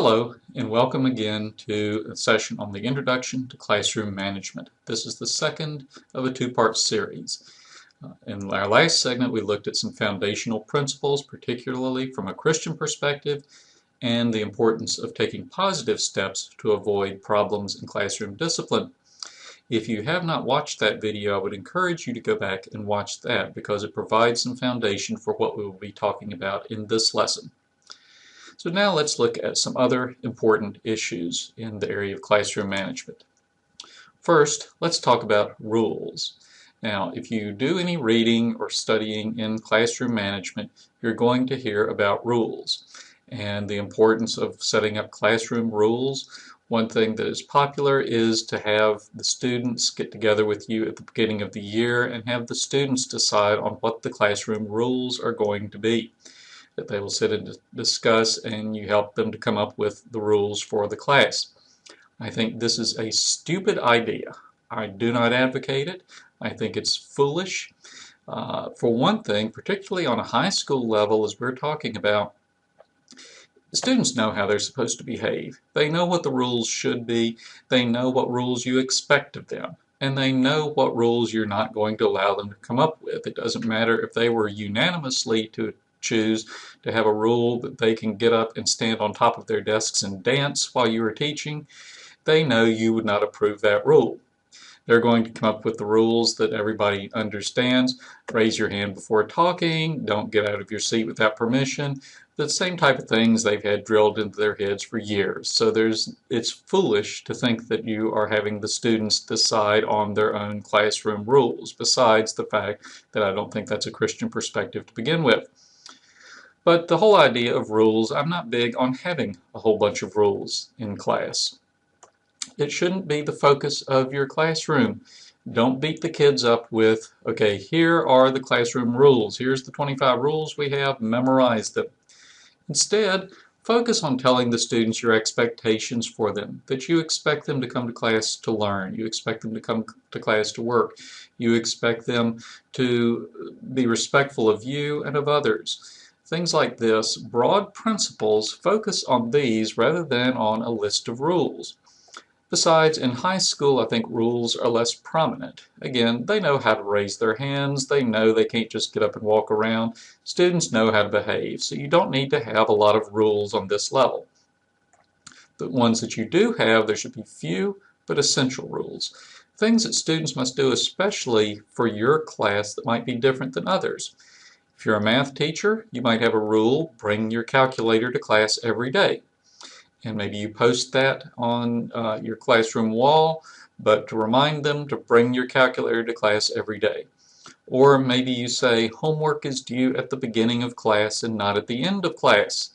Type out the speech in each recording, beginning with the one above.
Hello, and welcome again to a session on the Introduction to Classroom Management. This is the second of a two-part series. In our last segment, we looked at some foundational principles, particularly from a Christian perspective, and the importance of taking positive steps to avoid problems in classroom discipline. If you have not watched that video, I would encourage you to go back and watch that because it provides some foundation for what we will be talking about in this lesson. So now let's look at some other important issues in the area of classroom management. First, let's talk about rules. Now, if you do any reading or studying in classroom management, you're going to hear about rules and the importance of setting up classroom rules. One thing that is popular is to have the students get together with you at the beginning of the year and have the students decide on what the classroom rules are going to be. That they will sit and discuss, and you help them to come up with the rules for the class. I think this is a stupid idea. I do not advocate it. I think it's foolish. For one thing, particularly on a high school level, as we're talking about, students know how they're supposed to behave. They know what the rules should be. They know what rules you expect of them. And they know what rules you're not going to allow them to come up with. It doesn't matter if they were unanimously to choose to have a rule that they can get up and stand on top of their desks and dance while you are teaching. They know you would not approve that rule. They're going to come up with the rules that everybody understands. Raise your hand before talking. Don't get out of your seat without permission. The same type of things they've had drilled into their heads for years. So it's foolish to think that you are having the students decide on their own classroom rules, besides the fact that I don't think that's a Christian perspective to begin with. But the whole idea of rules, I'm not big on having a whole bunch of rules in class. It shouldn't be the focus of your classroom. Don't beat the kids up with, okay, here are the classroom rules. Here's the 25 rules we have, memorize them. Instead, focus on telling the students your expectations for them, that you expect them to come to class to learn. You expect them to come to class to work. You expect them to be respectful of you and of others. Things like this, broad principles, focus on these rather than on a list of rules. Besides, in high school, I think rules are less prominent. Again, they know how to raise their hands. They know they can't just get up and walk around. Students know how to behave, so you don't need to have a lot of rules on this level. The ones that you do have, there should be few but essential rules. Things that students must do, especially for your class, that might be different than others. If you're a math teacher, you might have a rule, bring your calculator to class every day. And maybe you post that on your classroom wall, but to remind them to bring your calculator to class every day. Or maybe you say homework is due at the beginning of class and not at the end of class.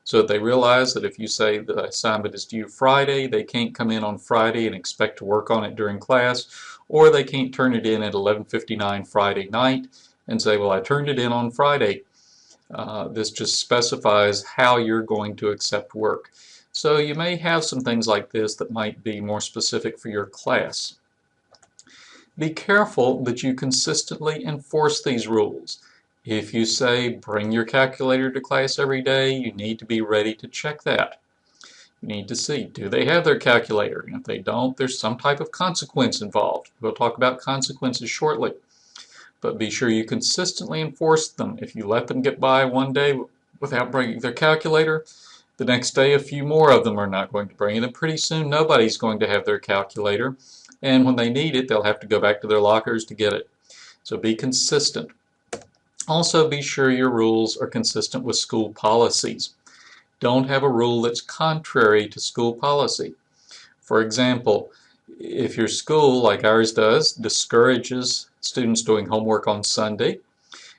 So that they realize that if you say the assignment is due Friday, they can't come in on Friday and expect to work on it during class, or they can't turn it in at 11:59 Friday night and say, well, I turned it in on Friday. This just specifies how you're going to accept work. So you may have some things like this that might be more specific for your class. Be careful that you consistently enforce these rules. If you say bring your calculator to class every day, you need to be ready to check that. You need to see, do they have their calculator? And if they don't, there's some type of consequence involved. We'll talk about consequences shortly. But be sure you consistently enforce them. If you let them get by one day without bringing their calculator, the next day a few more of them are not going to bring it, and pretty soon nobody's going to have their calculator, and when they need it, they'll have to go back to their lockers to get it. So be consistent. Also, be sure your rules are consistent with school policies. Don't have a rule that's contrary to school policy. For example, if your school, like ours does, discourages students doing homework on Sunday,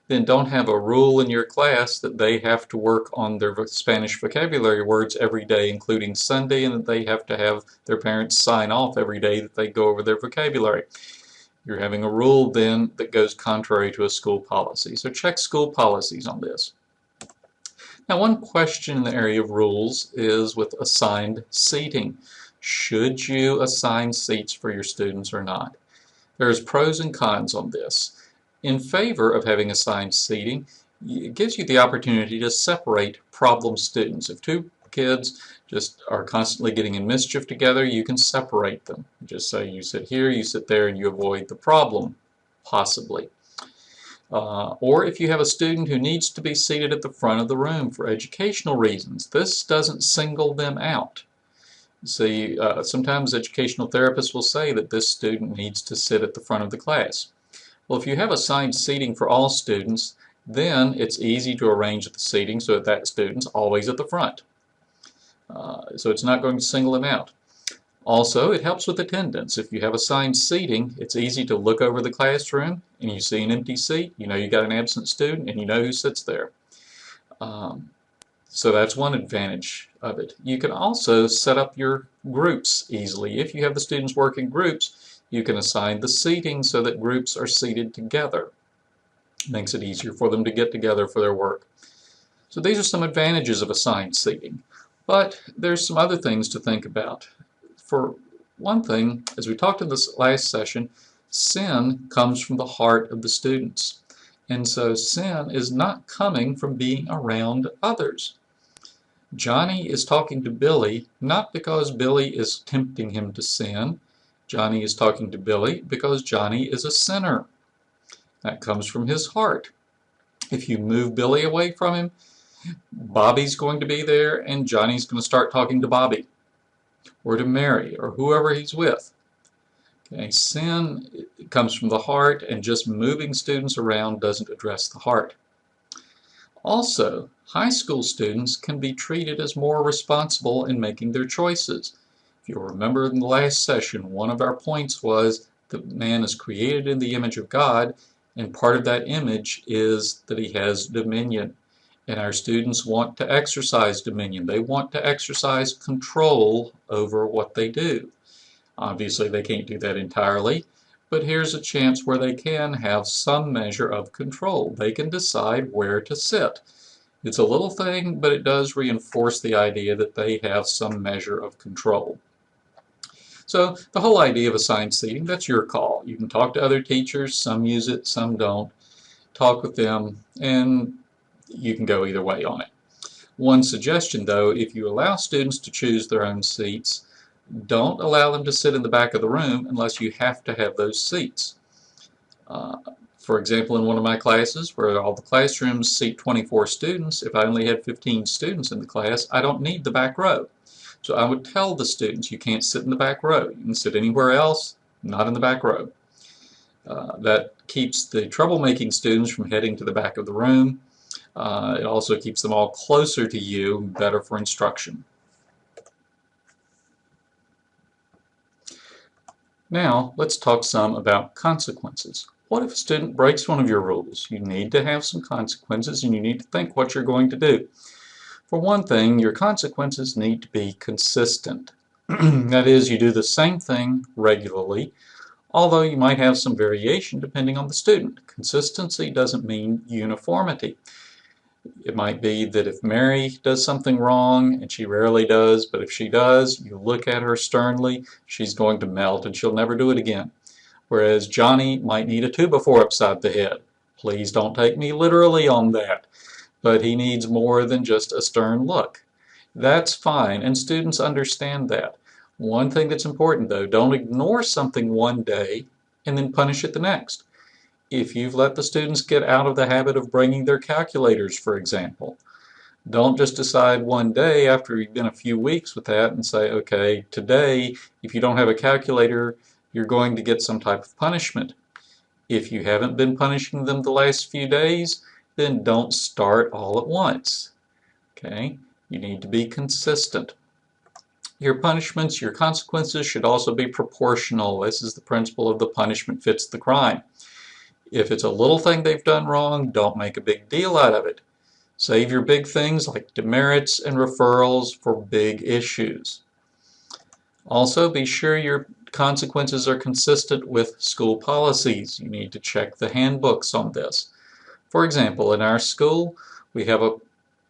then don't have a rule in your class that they have to work on their Spanish vocabulary words every day, including Sunday, and that they have to have their parents sign off every day that they go over their vocabulary. You're having a rule then that goes contrary to a school policy. So check school policies on this. Now, one question in the area of rules is with assigned seating. Should you assign seats for your students or not? There's pros and cons on this. In favor of having assigned seating, it gives you the opportunity to separate problem students. If two kids just are constantly getting in mischief together, you can separate them. Just say you sit here, you sit there, and you avoid the problem, possibly. Or if you have a student who needs to be seated at the front of the room for educational reasons, this doesn't single them out. See, sometimes educational therapists will say that this student needs to sit at the front of the class. Well, if you have assigned seating for all students, then it's easy to arrange the seating so that student's always at the front. So it's not going to single them out. Also, it helps with attendance. If you have assigned seating, it's easy to look over the classroom and you see an empty seat, you know you got an absent student and you know who sits there. So that's one advantage of it. You can also set up your groups easily. If you have the students work in groups, you can assign the seating so that groups are seated together. It makes it easier for them to get together for their work. So these are some advantages of assigned seating. But there's some other things to think about. For one thing, as we talked in this last session, sin comes from the heart of the students. And so sin is not coming from being around others. Johnny is talking to Billy not because Billy is tempting him to sin. Johnny is talking to Billy because Johnny is a sinner. That comes from his heart. If you move Billy away from him, Bobby's going to be there and Johnny's going to start talking to Bobby or to Mary or whoever he's with. Okay, sin comes from the heart, and just moving students around doesn't address the heart. Also, high school students can be treated as more responsible in making their choices. If you'll remember in the last session, one of our points was that man is created in the image of God, and part of that image is that he has dominion. And our students want to exercise dominion. They want to exercise control over what they do. Obviously, they can't do that entirely, but here's a chance where they can have some measure of control. They can decide where to sit. It's a little thing, but it does reinforce the idea that they have some measure of control. So the whole idea of assigned seating, that's your call. You can talk to other teachers. Some use it, some don't. Talk with them, and you can go either way on it. One suggestion, though, if you allow students to choose their own seats, don't allow them to sit in the back of the room unless you have to have those seats. For example, in one of my classes where all the classrooms seat 24 students, if I only had 15 students in the class, I don't need the back row. So I would tell the students, you can't sit in the back row. You can sit anywhere else, not in the back row. That keeps the troublemaking students from heading to the back of the room. It also keeps them all closer to you, better for instruction. Now, let's talk some about consequences. What if a student breaks one of your rules? You need to have some consequences, and you need to think what you're going to do. For one thing, your consequences need to be consistent. That is, you do the same thing regularly, although you might have some variation depending on the student. Consistency doesn't mean uniformity. It might be that if Mary does something wrong, and she rarely does, but if she does, you look at her sternly, she's going to melt and she'll never do it again. Whereas Johnny might need a 2x4 upside the head. Please don't take me literally on that. But he needs more than just a stern look. That's fine, and students understand that. One thing that's important, though, don't ignore something one day and then punish it the next. If you've let the students get out of the habit of bringing their calculators, for example, don't just decide one day after you've been a few weeks with that and say, okay, today, if you don't have a calculator, you're going to get some type of punishment. If you haven't been punishing them the last few days, then don't start all at once. Okay? You need to be consistent. Your punishments, your consequences should also be proportional. This is the principle of the punishment fits the crime. If it's a little thing they've done wrong, don't make a big deal out of it. Save your big things like demerits and referrals for big issues. Also, be sure your consequences are consistent with school policies. You need to check the handbooks on this. For example, in our school, we have a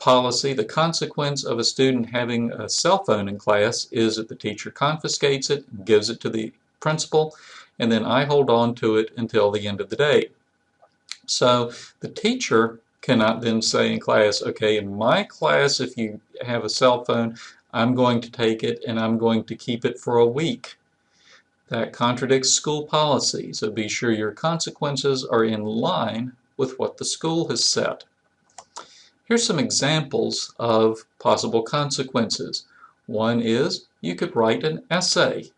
policy. The consequence of a student having a cell phone in class is that the teacher confiscates it and gives it to the principal, and then I hold on to it until the end of the day. So the teacher cannot then say in class, okay, in my class, if you have a cell phone, I'm going to take it and I'm going to keep it for a week. That contradicts school policy, so be sure your consequences are in line with what the school has set. Here's some examples of possible consequences. One is you could write an essay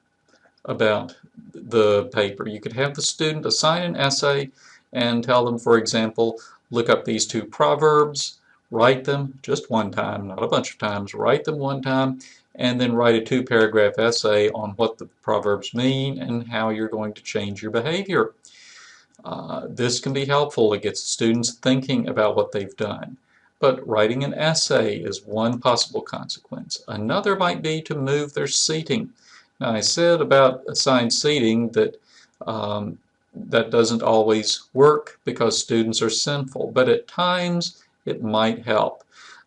about the paper. You could have the student assign an essay and tell them, for example, look up these two proverbs, write them just one time, not a bunch of times, write them one time, and then write a 2-paragraph essay on what the proverbs mean and how you're going to change your behavior. This can be helpful. It gets students thinking about what they've done. But writing an essay is one possible consequence. Another might be to move their seating. Now, I said about assigned seating that that doesn't always work because students are sinful, but at times it might help.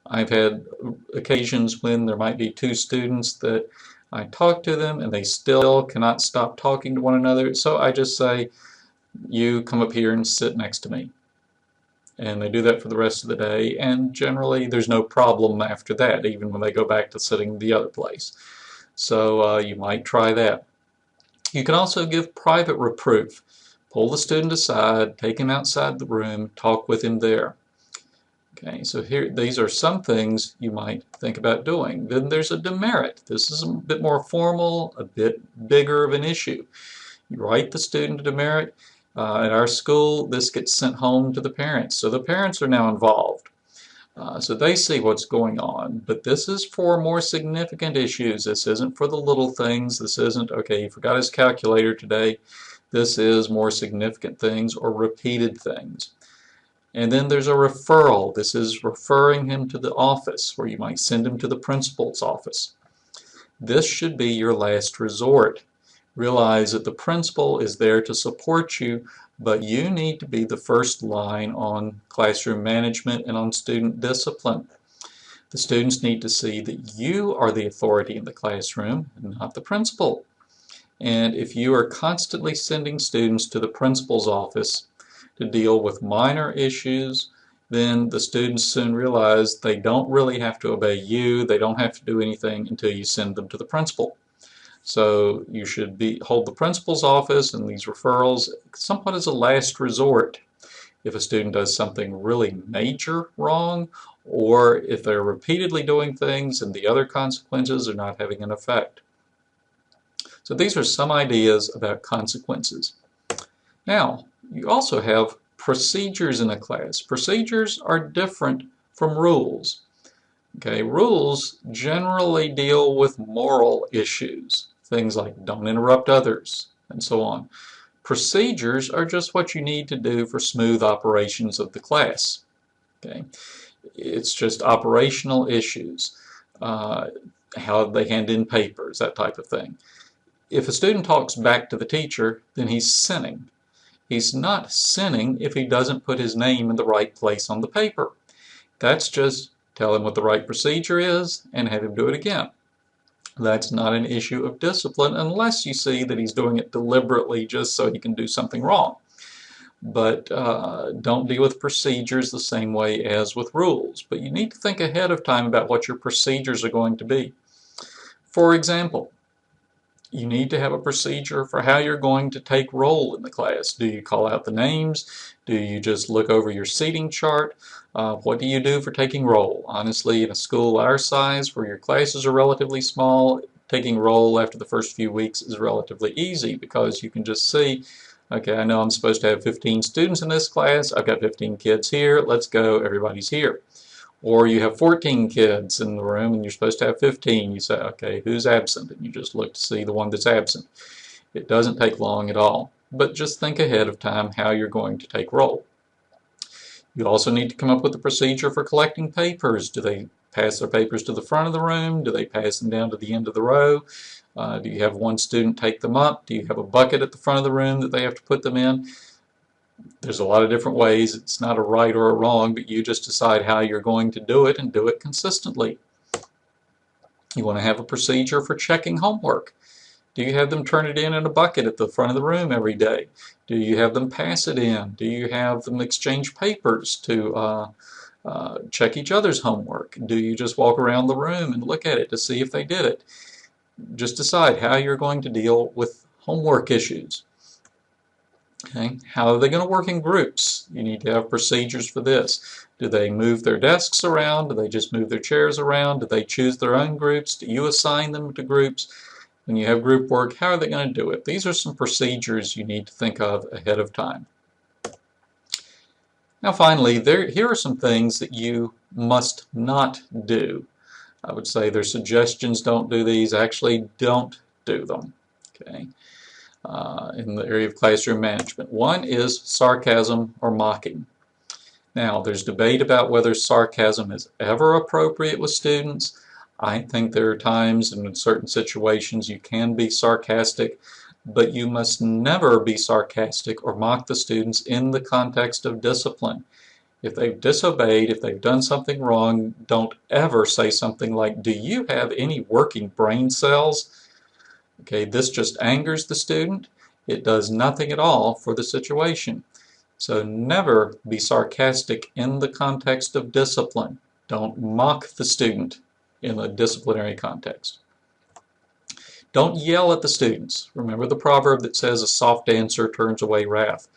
I've had occasions when there might be 2 students that I talk to them and they still cannot stop talking to one another, so I just say, you come up here and sit next to me. And they do that for the rest of the day, and generally there's no problem after that, even when they go back to sitting the other place. So you might try that. You can also give private reproof. Pull the student aside, take him outside the room, talk with him there. Okay, so here, these are some things you might think about doing. Then there's a demerit. This is a bit more formal, a bit bigger of an issue. You write the student a demerit. At our school, this gets sent home to the parents. So the parents are now involved. So they see what's going on. But this is for more significant issues. This isn't for the little things. This isn't, okay, he forgot his calculator today. This is more significant things or repeated things. And then there's a referral. This is referring him to the office, where you might send him to the principal's office. This should be your last resort. Realize that the principal is there to support you, but you need to be the first line on classroom management and on student discipline. The students need to see that you are the authority in the classroom and not the principal. And if you are constantly sending students to the principal's office to deal with minor issues, then the students soon realize they don't really have to obey you, they don't have to do anything until you send them to the principal. So you should hold the principal's office and these referrals somewhat as a last resort. If a student does something really major wrong, or if they're repeatedly doing things and the other consequences are not having an effect. So these are some ideas about consequences. Now, you also have procedures in a class. Procedures are different from rules. Okay, rules generally deal with moral issues, things like don't interrupt others and so on. Procedures are just what you need to do for smooth operations of the class. Okay, it's just operational issues, how they hand in papers, that type of thing. If a student talks back to the teacher, then he's sinning. He's not sinning if he doesn't put his name in the right place on the paper. That's just tell him what the right procedure is and have him do it again. That's not an issue of discipline unless you see that he's doing it deliberately just so he can do something wrong. But don't deal with procedures the same way as with rules. But you need to think ahead of time about what your procedures are going to be. For example, you need to have a procedure for how you're going to take roll in the class. Do you call out the names? Do you just look over your seating chart? What do you do for taking roll? Honestly, in a school our size, where your classes are relatively small, taking roll after the first few weeks is relatively easy because you can just see, okay, I know I'm supposed to have 15 students in this class. I've got 15 kids here. Let's go. Everybody's here. Or you have 14 kids in the room and you're supposed to have 15. You say, okay, who's absent? And you just look to see the one that's absent. It doesn't take long at all. But just think ahead of time how you're going to take roll. You also need to come up with a procedure for collecting papers. Do they pass their papers to the front of the room? Do they pass them down to the end of the row? Do you have one student take them up? Do you have a bucket at the front of the room that they have to put them in? There's a lot of different ways. It's not a right or a wrong, but you just decide how you're going to do it and do it consistently. You want to have a procedure for checking homework. Do you have them turn it in a bucket at the front of the room every day? Do you have them pass it in? Do you have them exchange papers to check each other's homework? Do you just walk around the room and look at it to see if they did it? Just decide how you're going to deal with homework issues. Okay. How are they going to work in groups? You need to have procedures for this. Do they move their desks around? Do they just move their chairs around? Do they choose their own groups? Do you assign them to groups? When you have group work, how are they going to do it? These are some procedures you need to think of ahead of time. Now finally, here are some things that you must not do. I would say they're suggestions, don't do these. Actually, don't do them. Okay. In the area of classroom management. One is sarcasm or mocking. Now, there's debate about whether sarcasm is ever appropriate with students. I think there are times and in certain situations you can be sarcastic, but you must never be sarcastic or mock the students in the context of discipline. If they've disobeyed, if they've done something wrong, don't ever say something like, "Do you have any working brain cells?" Okay, this just angers the student. It does nothing at all for the situation. So never be sarcastic in the context of discipline. Don't mock the student in a disciplinary context. Don't yell at the students. Remember the proverb that says a soft answer turns away wrath.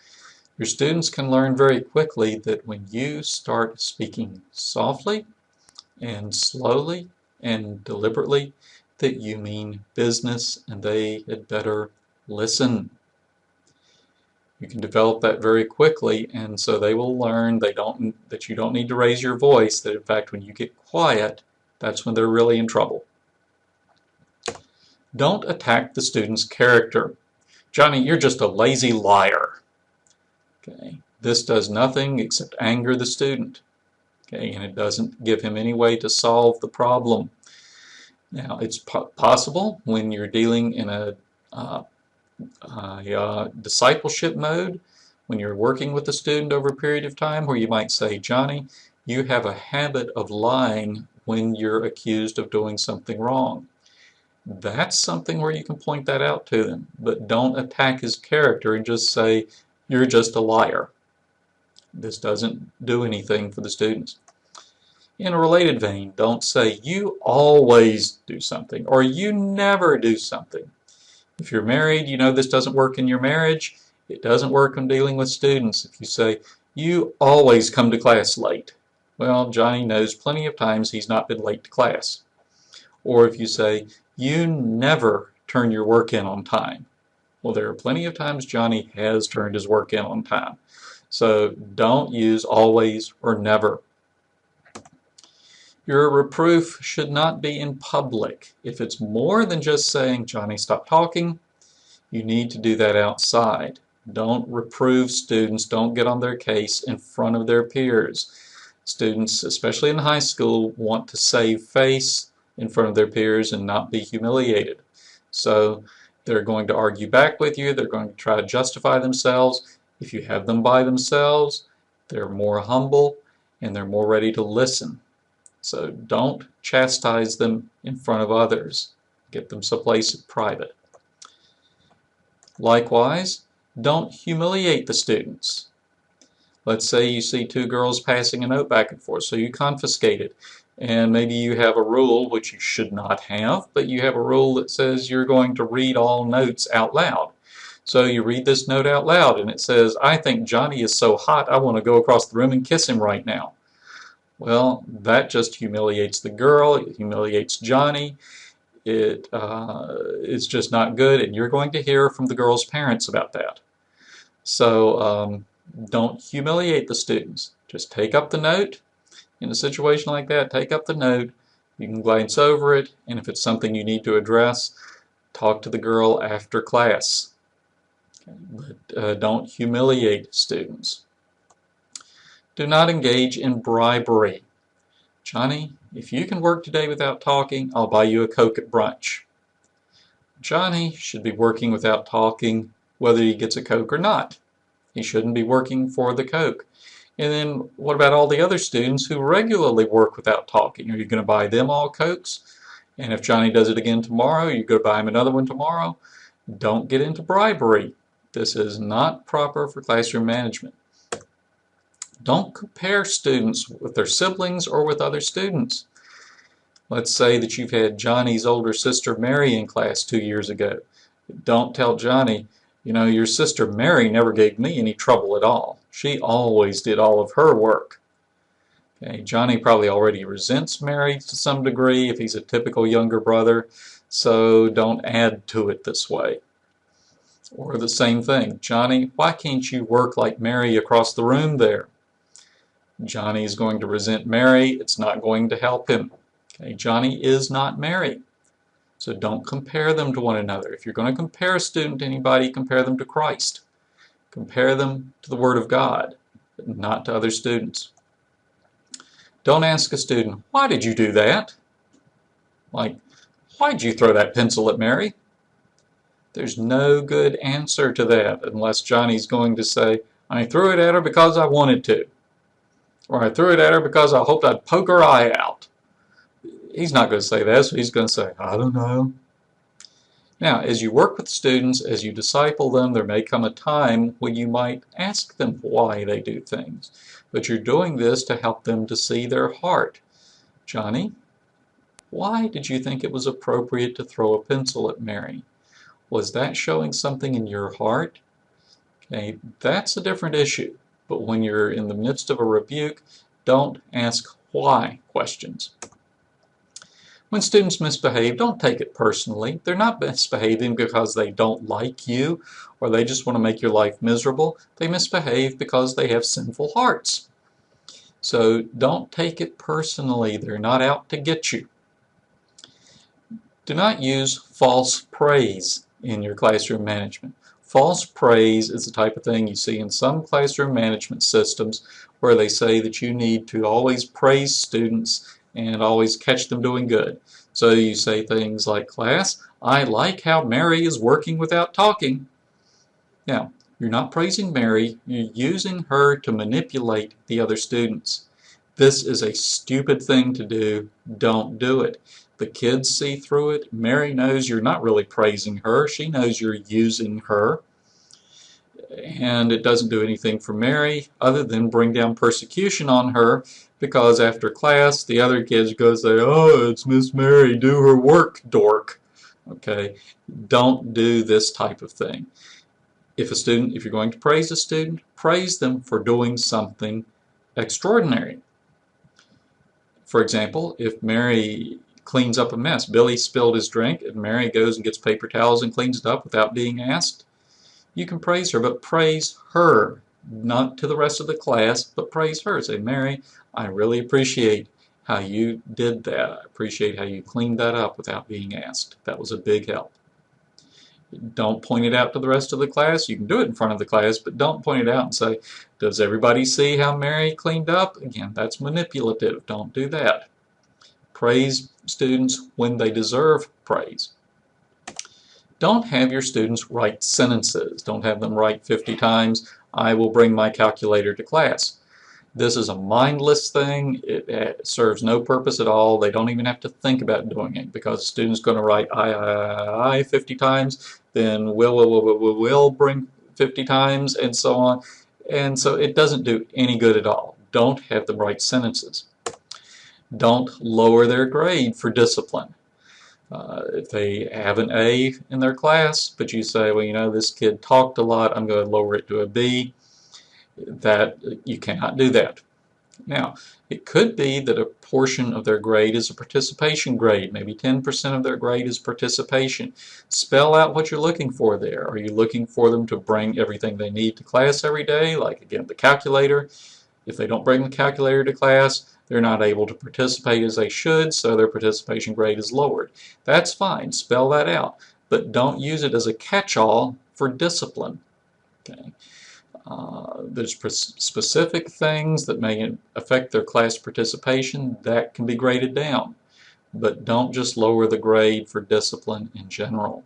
Your students can learn very quickly that when you start speaking softly and slowly and deliberately, that you mean business and they had better listen. You can develop that very quickly, and so they will learn that you don't need to raise your voice, that in fact when you get quiet, that's when they're really in trouble. Don't attack the student's character. "Johnny, you're just a lazy liar." Okay. This does nothing except anger the student. Okay, and it doesn't give him any way to solve the problem. Now, it's possible when you're dealing in a discipleship mode, when you're working with a student over a period of time, where you might say, "Johnny, you have a habit of lying when you're accused of doing something wrong." That's something where you can point that out to them, but don't attack his character and just say, "You're just a liar." This doesn't do anything for the students. In a related vein, don't say, "You always do something," or "You never do something." If you're married, you know this doesn't work in your marriage. It doesn't work when dealing with students. If you say, "You always come to class late," well, Johnny knows plenty of times he's not been late to class. Or if you say, "You never turn your work in on time," well, there are plenty of times Johnny has turned his work in on time. So don't use always or never. Your reproof should not be in public. If it's more than just saying, "Johnny, stop talking," you need to do that outside. Don't reprove students. Don't get on their case in front of their peers. Students, especially in high school, want to save face in front of their peers and not be humiliated. So they're going to argue back with you. They're going to try to justify themselves. If you have them by themselves, they're more humble and they're more ready to listen. So don't chastise them in front of others. Get them someplace private. Likewise, don't humiliate the students. Let's say you see two girls passing a note back and forth, so you confiscate it. And maybe you have a rule, which you should not have, but you have a rule that says you're going to read all notes out loud. So you read this note out loud and it says, "I think Johnny is so hot I want to go across the room and kiss him right now." Well, that just humiliates the girl, it humiliates Johnny, it's just not good, and you're going to hear from the girl's parents about that. So don't humiliate the students. Just take up the note. In a situation like that, take up the note, you can glance over it, and if it's something you need to address, talk to the girl after class. Okay, but don't humiliate students. Do not engage in bribery. "Johnny, if you can work today without talking, I'll buy you a Coke at brunch." Johnny should be working without talking whether he gets a Coke or not. He shouldn't be working for the Coke. And then what about all the other students who regularly work without talking? Are you going to buy them all Cokes? And if Johnny does it again tomorrow, you go buy him another one tomorrow. Don't get into bribery. This is not proper for classroom management. Don't compare students with their siblings or with other students. Let's say that you've had Johnny's older sister Mary in class 2 years ago. Don't tell Johnny, you know, your sister Mary never gave me any trouble at all. She always did all of her work. Okay, Johnny probably already resents Mary to some degree if he's a typical younger brother, so don't add to it this way. Or the same thing, Johnny, why can't you work like Mary across the room there? Johnny's going to resent Mary. It's not going to help him. Okay, Johnny is not Mary. So don't compare them to one another. If you're going to compare a student to anybody, compare them to Christ. Compare them to the Word of God, but not to other students. Don't ask a student, why did you do that? Like, why did you throw that pencil at Mary? There's no good answer to that unless Johnny's going to say, I threw it at her because I wanted to. Or I threw it at her because I hoped I'd poke her eye out. He's not going to say that, so he's going to say, I don't know. Now, as you work with students, as you disciple them, there may come a time when you might ask them why they do things. But you're doing this to help them to see their heart. Johnny, why did you think it was appropriate to throw a pencil at Mary? Was that showing something in your heart? Okay, that's a different issue. But when you're in the midst of a rebuke, don't ask why questions. When students misbehave, don't take it personally. They're not misbehaving because they don't like you or they just want to make your life miserable. They misbehave because they have sinful hearts. So don't take it personally. They're not out to get you. Do not use false praise in your classroom management. False praise is the type of thing you see in some classroom management systems where they say that you need to always praise students and always catch them doing good. So you say things like, class, I like how Mary is working without talking. Now, you're not praising Mary, you're using her to manipulate the other students. This is a stupid thing to do. Don't do it. The kids see through it. Mary knows you're not really praising her. She knows you're using her. And it doesn't do anything for Mary other than bring down persecution on her, because after class the other kids go say, oh, it's Miss Mary, do her work, dork. Okay, don't do this type of thing. If you're going to praise a student, praise them for doing something extraordinary. For example, if Mary cleans up a mess, Billy spilled his drink and Mary goes and gets paper towels and cleans it up without being asked, you can praise her, but praise her, not to the rest of the class, but praise her. Say, Mary, I really appreciate how you did that. I appreciate how you cleaned that up without being asked. That was a big help. Don't point it out to the rest of the class. You can do it in front of the class, but don't point it out and say, does everybody see how Mary cleaned up? Again, that's manipulative. Don't do that. Praise students when they deserve praise. Don't have your students write sentences. Don't have them write 50 times, I will bring my calculator to class. This is a mindless thing. It serves no purpose at all. They don't even have to think about doing it, because the student's going to write I 50 times, then will bring 50 times, and so on. And so it doesn't do any good at all. Don't have them write sentences. Don't lower their grade for discipline. If they have an A in their class, but you say, well, you know, this kid talked a lot, I'm going to lower it to a B, that you cannot do that. Now, it could be that a portion of their grade is a participation grade. Maybe 10% of their grade is participation. Spell out what you're looking for there. Are you looking for them to bring everything they need to class every day, like, again, the calculator? If they don't bring the calculator to class, they're not able to participate as they should, so their participation grade is lowered. That's fine. Spell that out. But don't use it as a catch-all for discipline. Okay. There's specific things that may affect their class participation that can be graded down. But don't just lower the grade for discipline in general.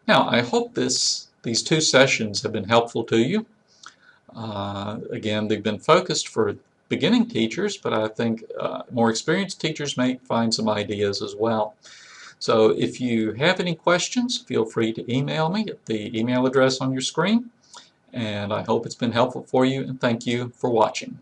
Now, I hope these 2 sessions have been helpful to you. Again, they've been focused for beginning teachers, but I think more experienced teachers may find some ideas as well. So if you have any questions, feel free to email me at the email address on your screen. And I hope it's been helpful for you, and thank you for watching.